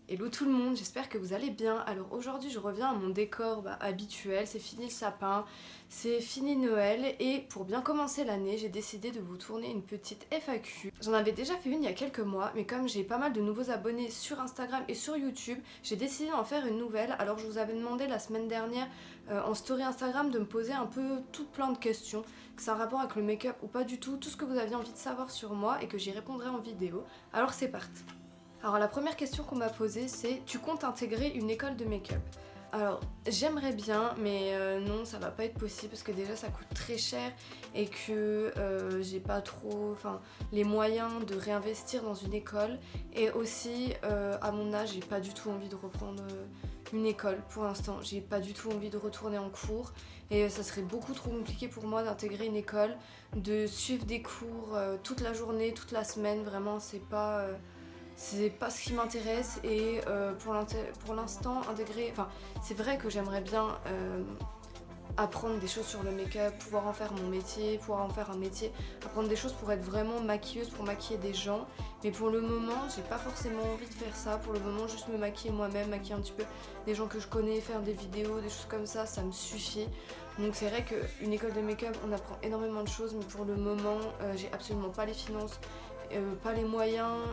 Hello tout le monde, j'espère que vous allez bien. Alors aujourd'hui je reviens à mon décor habituel, c'est fini le sapin, c'est fini Noël et pour bien commencer l'année j'ai décidé de vous tourner une petite FAQ. J'en avais déjà fait une il y a quelques mois mais comme j'ai pas mal de nouveaux abonnés sur Instagram et sur YouTube, j'ai décidé d'en faire une nouvelle. Alors je vous avais demandé la semaine dernière en story Instagram de me poser un peu tout plein de questions, que ça a un rapport avec le make-up ou pas du tout ce que vous aviez envie de savoir sur moi et que j'y répondrai en vidéo. Alors c'est parti. Alors la première question qu'on m'a posée c'est tu comptes intégrer une école de make-up? Alors j'aimerais bien mais non ça va pas être possible parce que déjà ça coûte très cher et que j'ai pas trop les moyens de réinvestir dans une école et aussi à mon âge j'ai pas du tout envie de reprendre une école pour l'instant, j'ai pas du tout envie de retourner en cours et ça serait beaucoup trop compliqué pour moi d'intégrer une école, de suivre des cours toute la journée, toute la semaine, vraiment c'est pas ce qui m'intéresse et pour l'instant intégrer, c'est vrai que j'aimerais bien apprendre des choses sur le make-up, pouvoir en faire mon métier, pouvoir en faire un métier, apprendre des choses pour être vraiment maquilleuse, pour maquiller des gens, mais pour le moment j'ai pas forcément envie de faire ça, pour le moment juste me maquiller moi-même, maquiller un petit peu des gens que je connais, faire des vidéos, des choses comme ça me suffit. Donc c'est vrai qu'une école de make-up on apprend énormément de choses mais pour le moment j'ai absolument pas les finances, pas les moyens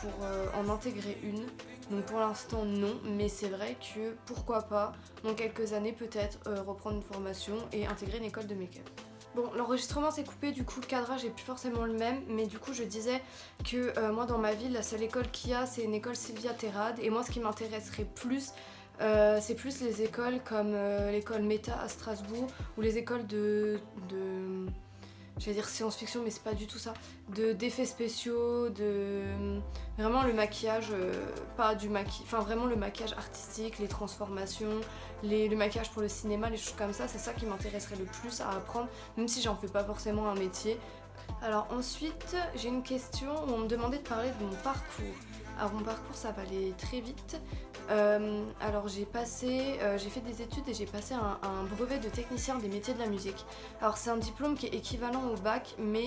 pour en intégrer une. Donc pour l'instant non, mais c'est vrai que pourquoi pas dans quelques années peut-être reprendre une formation et intégrer une école de make-up. Bon, l'enregistrement s'est coupé, du coup le cadrage est plus forcément le même, mais du coup je disais que moi dans ma ville la seule école qu'il y a c'est une école Sylvia Terrade et moi ce qui m'intéresserait plus c'est plus les écoles comme l'école Meta à Strasbourg ou les écoles de je vais dire science-fiction mais c'est pas du tout ça, d'effets spéciaux, de vraiment le maquillage, pas du maquillage, enfin vraiment le maquillage artistique, les transformations, le maquillage pour le cinéma, les choses comme ça, c'est ça qui m'intéresserait le plus à apprendre, même si j'en fais pas forcément un métier. Alors ensuite, j'ai une question où on me demandait de parler de mon parcours. Alors mon parcours ça va aller très vite. Alors j'ai fait des études et j'ai passé un brevet de technicien des métiers de la musique. Alors c'est un diplôme qui est équivalent au bac mais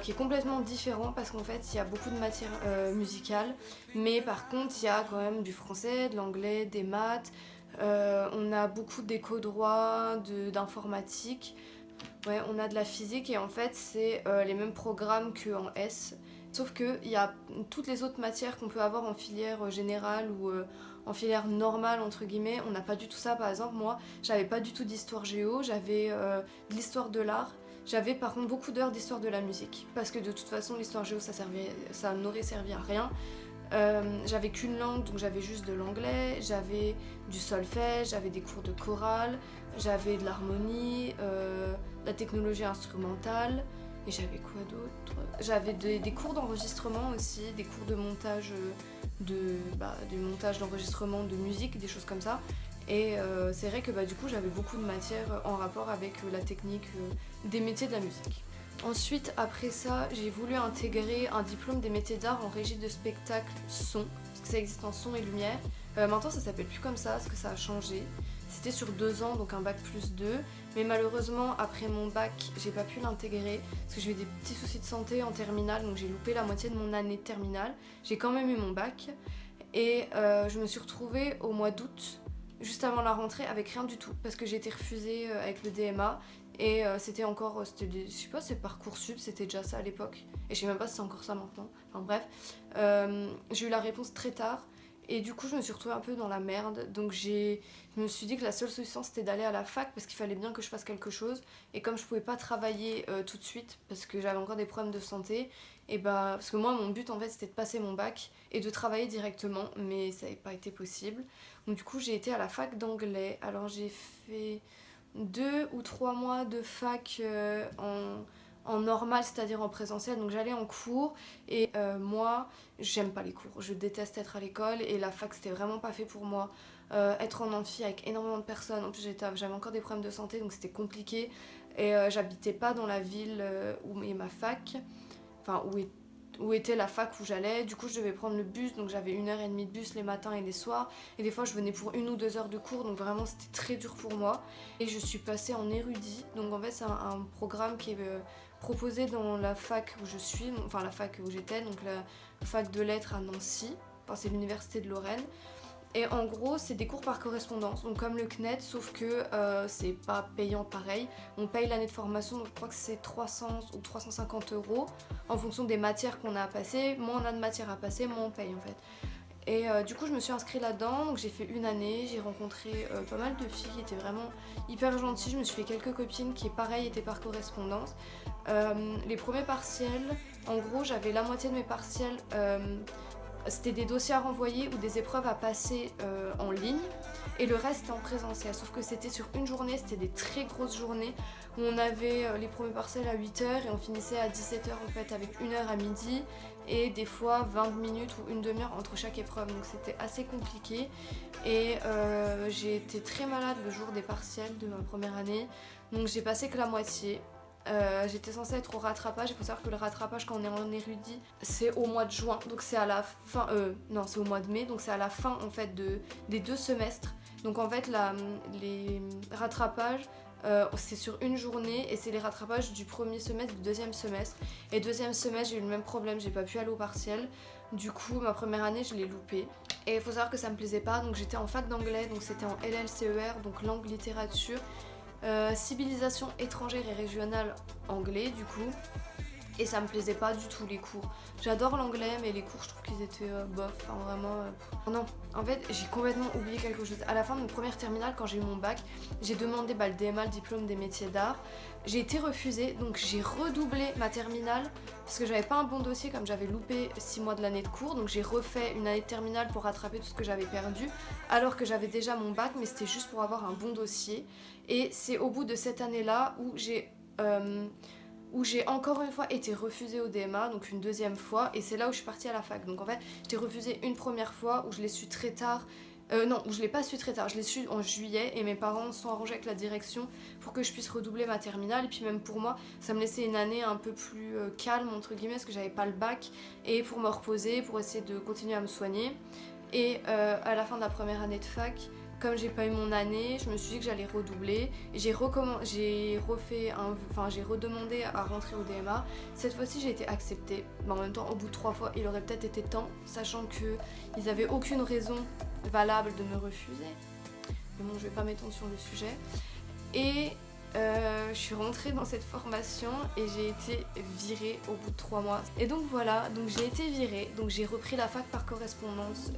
qui est complètement différent parce qu'en fait il y a beaucoup de matières musicales mais par contre il y a quand même du français, de l'anglais, des maths, on a beaucoup d'éco-droit, d'informatique. Ouais, on a de la physique et en fait c'est les mêmes programmes qu'en S. Sauf qu'il y a toutes les autres matières qu'on peut avoir en filière générale ou en filière normale entre guillemets, on n'a pas du tout ça. Par exemple moi j'avais pas du tout d'histoire géo, j'avais de l'histoire de l'art. J'avais par contre beaucoup d'heures d'histoire de la musique parce que de toute façon l'histoire géo ça n'aurait servi à rien. J'avais qu'une langue donc j'avais juste de l'anglais, j'avais du solfège, j'avais des cours de chorale, j'avais de l'harmonie, de la technologie instrumentale et j'avais quoi d'autre. J'avais des cours d'enregistrement aussi, des cours de montage, du montage d'enregistrement de musique, des choses comme ça. Et c'est vrai que du coup j'avais beaucoup de matières en rapport avec la technique des métiers de la musique. Ensuite, après ça, j'ai voulu intégrer un diplôme des métiers d'art en régie de spectacle son, parce que ça existe en son et lumière. Maintenant, ça s'appelle plus comme ça, parce que ça a changé. C'était sur 2 ans, donc un bac plus 2. Mais malheureusement, après mon bac, j'ai pas pu l'intégrer, parce que j'ai eu des petits soucis de santé en terminale, donc j'ai loupé la moitié de mon année de terminale. J'ai quand même eu mon bac, et je me suis retrouvée au mois d'août, juste avant la rentrée, avec rien du tout, parce que j'ai été refusée avec le DMA. Et c'était encore, je sais pas, c'est Parcoursup, c'était déjà ça à l'époque. Et je sais même pas si c'est encore ça maintenant. Enfin bref, j'ai eu la réponse très tard. Et du coup, je me suis retrouvée un peu dans la merde. Donc je me suis dit que la seule solution c'était d'aller à la fac parce qu'il fallait bien que je fasse quelque chose. Et comme je pouvais pas travailler tout de suite parce que j'avais encore des problèmes de santé, et parce que moi, mon but en fait c'était de passer mon bac et de travailler directement, mais ça n'avait pas été possible. Donc du coup, j'ai été à la fac d'anglais. Alors j'ai fait 2 ou 3 mois de fac en normal, c'est-à-dire en présentiel, donc j'allais en cours et moi j'aime pas les cours, je déteste être à l'école et la fac c'était vraiment pas fait pour moi. Être en amphi avec énormément de personnes, en plus j'avais encore des problèmes de santé donc c'était compliqué et j'habitais pas dans la ville où est ma fac, enfin où était la fac où j'allais. Du coup je devais prendre le bus, donc j'avais 1h30 de bus les matins et les soirs et des fois je venais pour 1 ou 2 heures de cours, donc vraiment c'était très dur pour moi. Et je suis passée en érudit, donc en fait c'est un programme qui est proposé dans la fac où je suis, enfin la fac où j'étais, donc la fac de lettres à Nancy. enfin c'est l'université de Lorraine. Et en gros, c'est des cours par correspondance, donc comme le CNED, sauf que c'est pas payant pareil. On paye l'année de formation, donc je crois que c'est 300 ou 350 € en fonction des matières qu'on a à passer. Moins on a de matières à passer, moins on paye en fait. Et du coup, je me suis inscrite là-dedans, donc j'ai fait une année, j'ai rencontré pas mal de filles qui étaient vraiment hyper gentilles. Je me suis fait quelques copines qui, pareil, étaient par correspondance. Les premiers partiels, en gros, j'avais la moitié de mes partiels. C'était des dossiers à renvoyer ou des épreuves à passer en ligne et le reste en présentiel, sauf que c'était sur une journée, c'était des très grosses journées où on avait les premiers partiels à 8h et on finissait à 17h en fait avec 1h à midi et des fois 20 minutes ou une demi-heure entre chaque épreuve, donc c'était assez compliqué et j'ai été très malade le jour des partiels de ma première année, donc j'ai passé que la moitié. J'étais censée être au rattrapage. Il faut savoir que le rattrapage quand on est en érudit c'est au mois de juin, donc c'est à la fin, non c'est au mois de mai, donc c'est à la fin en fait des 2 semestres. Donc en fait les rattrapages c'est sur une journée et c'est les rattrapages du premier semestre, du deuxième semestre. Et deuxième semestre j'ai eu le même problème, j'ai pas pu aller au partiel. Du coup ma première année je l'ai loupée. Et il faut savoir que ça me plaisait pas, donc j'étais en fac d'anglais, donc c'était en LLCER, donc langue littérature. Civilisation étrangère et régionale anglais du coup et ça me plaisait pas du tout les cours. J'adore l'anglais mais les cours je trouve qu'ils étaient bof, enfin vraiment non, en fait j'ai complètement oublié quelque chose. À la fin de mon première terminale quand j'ai eu mon bac, j'ai demandé le DMA, le diplôme des métiers d'art. J'ai été refusée donc j'ai redoublé ma terminale parce que j'avais pas un bon dossier comme j'avais loupé 6 mois de l'année de cours, donc j'ai refait une année de terminale pour rattraper tout ce que j'avais perdu alors que j'avais déjà mon bac mais c'était juste pour avoir un bon dossier. Et c'est au bout de cette année-là où j'ai encore une fois été refusée au DMA, donc une deuxième fois, et c'est là où je suis partie à la fac. Donc en fait, j'étais refusée une première fois où je l'ai su très tard. Non, où je l'ai pas su très tard, je l'ai su en juillet et mes parents se sont arrangés avec la direction pour que je puisse redoubler ma terminale. Et puis même pour moi, ça me laissait une année un peu plus calme, entre guillemets, parce que j'avais pas le bac, et pour me reposer, pour essayer de continuer à me soigner. Et à la fin de la première année de fac, comme j'ai pas eu mon année, je me suis dit que j'allais redoubler. J'ai redemandé à rentrer au DMA. Cette fois-ci, j'ai été acceptée. Mais en même temps, au bout de 3 fois, il aurait peut-être été temps, sachant qu'ils avaient aucune raison valable de me refuser. Mais bon, je vais pas m'étendre sur le sujet. Et je suis rentrée dans cette formation et j'ai été virée au bout de 3 mois. Et donc voilà, donc j'ai été virée. Donc j'ai repris la fac par correspondance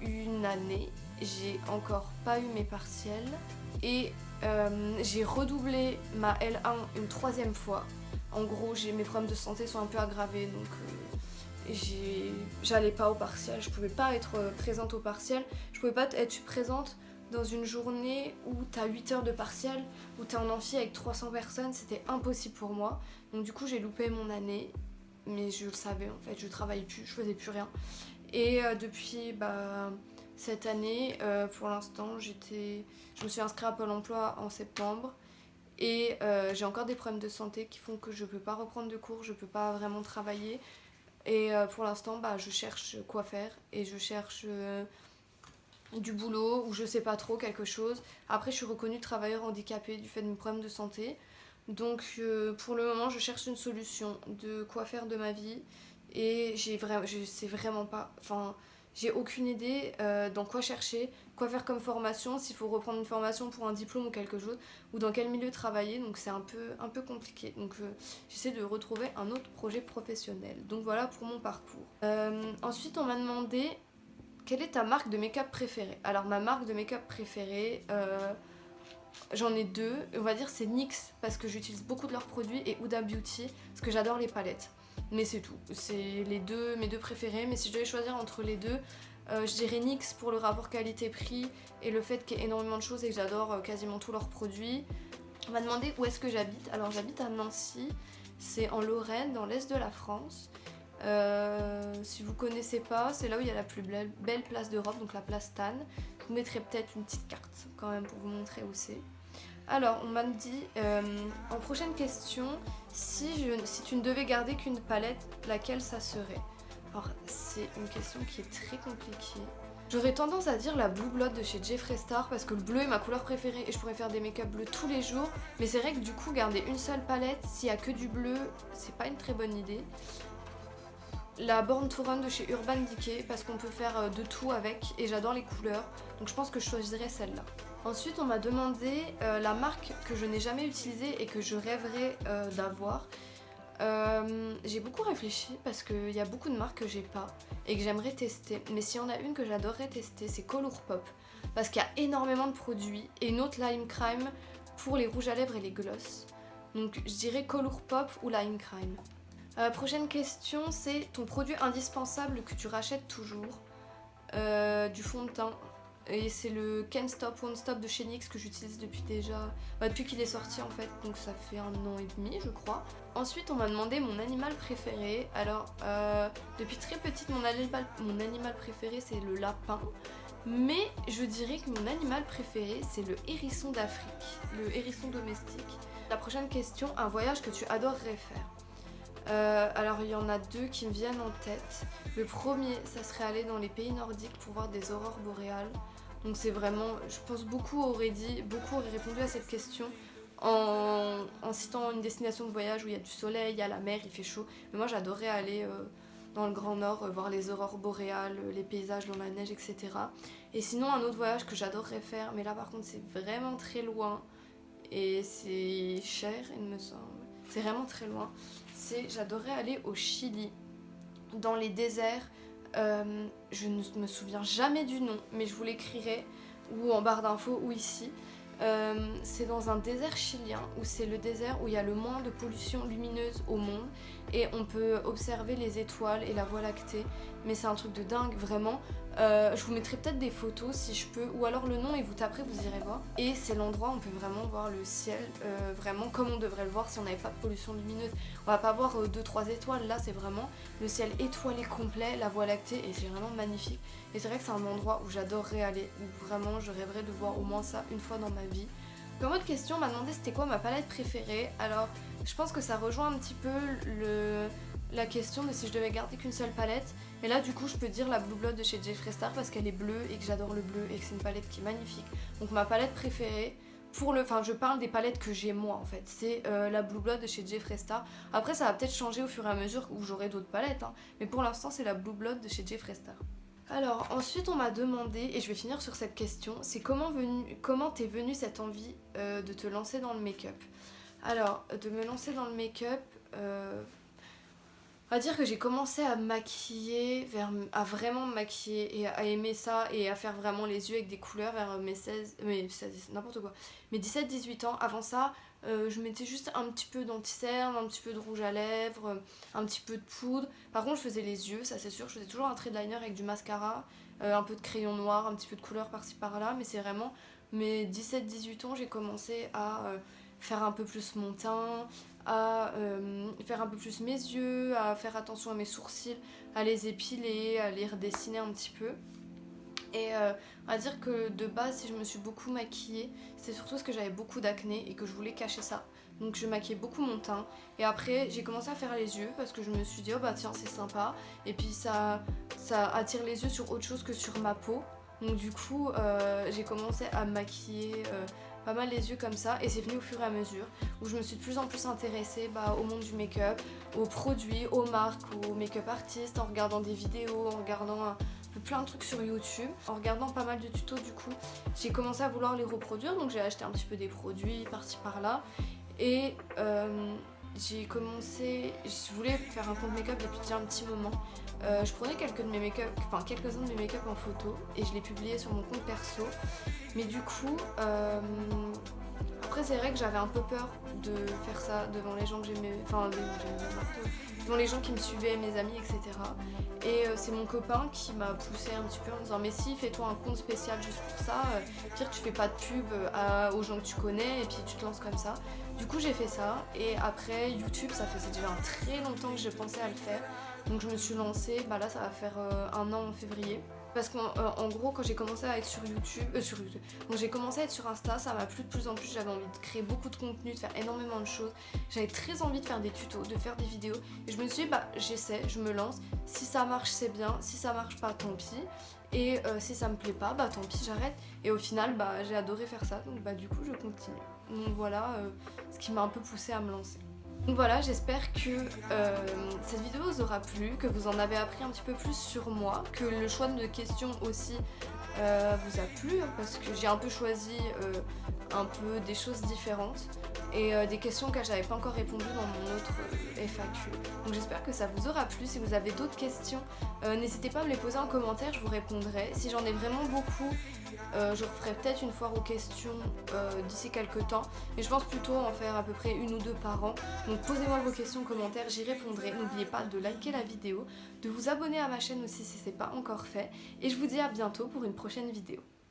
une année. J'ai encore pas eu mes partiels et j'ai redoublé ma L1 une 3e fois. En gros, mes problèmes de santé sont un peu aggravés, donc j'allais pas au partiel, je pouvais pas être présente au partiel, je pouvais pas être présente dans une journée où t'as 8 heures de partiel, où t'es en amphi avec 300 personnes, c'était impossible pour moi. Donc du coup, j'ai loupé mon année, mais je le savais en fait, je travaillais plus, je faisais plus rien. Et depuis cette année, pour l'instant, je me suis inscrite à Pôle emploi en septembre et j'ai encore des problèmes de santé qui font que je peux pas reprendre de cours, je peux pas vraiment travailler. Et pour l'instant, je cherche quoi faire et je cherche du boulot ou je sais pas trop quelque chose. Après, je suis reconnue travailleur handicapé du fait de mes problèmes de santé. Donc pour le moment, je cherche une solution de quoi faire de ma vie et je sais vraiment pas, enfin j'ai aucune idée dans quoi chercher, quoi faire comme formation, s'il faut reprendre une formation pour un diplôme ou quelque chose, ou dans quel milieu travailler, donc c'est un peu compliqué. Donc j'essaie de retrouver un autre projet professionnel. Donc voilà pour mon parcours. Ensuite on m'a demandé quelle est ta marque de make-up préférée. Alors ma marque de make-up préférée, j'en ai 2, on va dire c'est NYX parce que j'utilise beaucoup de leurs produits et Huda Beauty parce que j'adore les palettes. Mais c'est tout, c'est mes deux préférés, mais si je devais choisir entre les deux, je dirais NYX pour le rapport qualité-prix et le fait qu'il y ait énormément de choses et que j'adore quasiment tous leurs produits. On m'a demandé où est-ce que j'habite, alors j'habite à Nancy, c'est en Lorraine, dans l'est de la France. Si vous connaissez pas, c'est là où il y a la plus belle place d'Europe, donc la place Tann. Je vous mettrai peut-être une petite carte quand même pour vous montrer où c'est. Alors, on m'a dit, en prochaine question, si tu ne devais garder qu'une palette, laquelle ça serait? Alors, c'est une question qui est très compliquée. J'aurais tendance à dire la Blue Blood de chez Jeffree Star parce que le bleu est ma couleur préférée et je pourrais faire des make-up bleus tous les jours. Mais c'est vrai que du coup, garder une seule palette, s'il y a que du bleu, c'est pas une très bonne idée. la Born to Run de chez Urban Decay parce qu'on peut faire de tout avec et j'adore les couleurs, donc je pense que je choisirais celle-là. Ensuite on m'a demandé la marque que je n'ai jamais utilisée et que je rêverais d'avoir. J'ai beaucoup réfléchi parce qu'il y a beaucoup de marques que j'ai pas et que j'aimerais tester, mais s'il y en a une que j'adorerais tester, c'est Colourpop parce qu'il y a énormément de produits, et une autre Lime Crime pour les rouges à lèvres et les gloss. Donc je dirais Colourpop ou Lime Crime. Prochaine question, c'est ton produit indispensable que tu rachètes toujours. Du fond de teint. Et c'est le Can't Stop Won't Stop de chez NYX que j'utilise depuis déjà... depuis qu'il est sorti en fait, donc ça fait 1 an et demi je crois. Ensuite on m'a demandé mon animal préféré. Alors depuis très petite mon animal préféré c'est le lapin. Mais je dirais que mon animal préféré c'est le hérisson d'Afrique, le hérisson domestique. La prochaine question, un voyage que tu adorerais faire. Alors il y en a 2 qui me viennent en tête. Le premier, ça serait aller dans les pays nordiques pour voir des aurores boréales. Donc c'est vraiment, je pense beaucoup auraient répondu à cette question en citant une destination de voyage où il y a du soleil, il y a la mer, il fait chaud. Mais moi j'adorerais aller dans le Grand Nord, voir les aurores boréales, les paysages dans la neige, etc. Et sinon un autre voyage que j'adorerais faire, mais là par contre c'est vraiment très loin et c'est cher il me semble. C'est vraiment très loin. J'adorerais aller au Chili, dans les déserts. Je ne me souviens jamais du nom, mais je vous l'écrirai ou en barre d'infos ou ici. C'est dans un désert chilien où c'est le désert où il y a le moins de pollution lumineuse au monde et on peut observer les étoiles et la Voie lactée. Mais c'est un truc de dingue, vraiment. Je vous mettrai peut-être des photos si je peux, ou alors le nom et vous taperez, vous irez voir. Et c'est l'endroit où on peut vraiment voir le ciel, vraiment comme on devrait le voir si on n'avait pas de pollution lumineuse. On va pas voir 2-3 étoiles, là c'est vraiment le ciel étoilé complet, la Voie lactée, et c'est vraiment magnifique. Et c'est vrai que c'est un endroit où j'adorerais aller, où vraiment je rêverais de voir au moins ça une fois dans ma vie. Comme autre question, on m'a demandé c'était quoi ma palette préférée. Alors je pense que ça rejoint un petit peu la question de si je devais garder qu'une seule palette. Mais là du coup je peux dire la Blue Blood de chez Jeffree Star parce qu'elle est bleue et que j'adore le bleu et que c'est une palette qui est magnifique. Donc ma palette préférée, je parle des palettes que j'ai moi en fait, c'est la Blue Blood de chez Jeffree Star. Après ça va peut-être changer au fur et à mesure où j'aurai d'autres palettes, hein. Mais pour l'instant c'est la Blue Blood de chez Jeffree Star. Alors ensuite on m'a demandé, et je vais finir sur cette question, c'est comment t'es venue cette envie de te lancer dans le make-up. Alors de me lancer dans le make-up, on va dire que j'ai commencé à maquiller, à vraiment me maquiller et à aimer ça et à faire vraiment les yeux avec des couleurs vers mes 17-18 ans. Avant ça, je mettais juste un petit peu d'anti-cerne, un petit peu de rouge à lèvres, un petit peu de poudre. Par contre, je faisais les yeux, ça c'est sûr. Je faisais toujours un trait de liner avec du mascara, un peu de crayon noir, un petit peu de couleur par-ci par-là. Mais c'est vraiment mes 17-18 ans, j'ai commencé à faire un peu plus mon teint, à faire un peu plus mes yeux, à faire attention à mes sourcils, à les épiler, à les redessiner un petit peu. Et on va dire que de base, si je me suis beaucoup maquillée, c'est surtout parce que j'avais beaucoup d'acné et que je voulais cacher ça. Donc je maquillais beaucoup mon teint. Et après, j'ai commencé à faire les yeux parce que je me suis dit, oh bah tiens, c'est sympa. Et puis ça attire les yeux sur autre chose que sur ma peau. Donc du coup, j'ai commencé à maquiller pas mal les yeux comme ça, et c'est venu au fur et à mesure où je me suis de plus en plus intéressée au monde du make-up, aux produits, aux marques, aux make-up artistes, en regardant des vidéos, en regardant plein de trucs sur YouTube, en regardant pas mal de tutos. Du coup j'ai commencé à vouloir les reproduire, donc j'ai acheté un petit peu des produits par-ci par-là et je voulais faire un compte make-up depuis déjà un petit moment. Je prenais quelques-uns de mes make-up en photo et je les publiais sur mon compte perso. Mais du coup, après c'est vrai que j'avais un peu peur de faire ça devant les gens que j'aimais, devant les gens qui me suivaient, mes amis, etc. Et c'est mon copain qui m'a poussé un petit peu en disant mais si, fais-toi un compte spécial juste pour ça, pire tu fais pas de pub aux gens que tu connais et puis tu te lances comme ça. Du coup j'ai fait ça, et après YouTube, ça faisait déjà très longtemps que je pensais à le faire. Donc je me suis lancée, là ça va faire 1 an en février. Parce qu'en gros, quand j'ai commencé à être sur YouTube, quand j'ai commencé à être sur Insta, ça m'a plu de plus en plus. J'avais envie de créer beaucoup de contenu, de faire énormément de choses. J'avais très envie de faire des tutos, de faire des vidéos. Et je me suis dit, j'essaie, je me lance. Si ça marche, c'est bien. Si ça marche pas, tant pis. Et si ça me plaît pas, tant pis, j'arrête. Et au final, j'ai adoré faire ça. Donc du coup, je continue. Donc voilà ce qui m'a un peu poussée à me lancer. Donc voilà, j'espère que cette vidéo vous aura plu, que vous en avez appris un petit peu plus sur moi, que le choix de questions aussi vous a plu, hein, parce que j'ai un peu choisi un peu des choses différentes et des questions auxquelles j'avais pas encore répondu dans mon autre FAQ. Donc j'espère que ça vous aura plu. Si vous avez d'autres questions, n'hésitez pas à me les poser en commentaire, je vous répondrai. Si j'en ai vraiment beaucoup, je referai peut-être une foire aux questions d'ici quelques temps, mais je pense plutôt en faire à peu près 1 ou 2 par an. Donc posez-moi vos questions en commentaire, j'y répondrai. N'oubliez pas de liker la vidéo, de vous abonner à ma chaîne aussi si ce n'est pas encore fait, et je vous dis à bientôt pour une prochaine vidéo.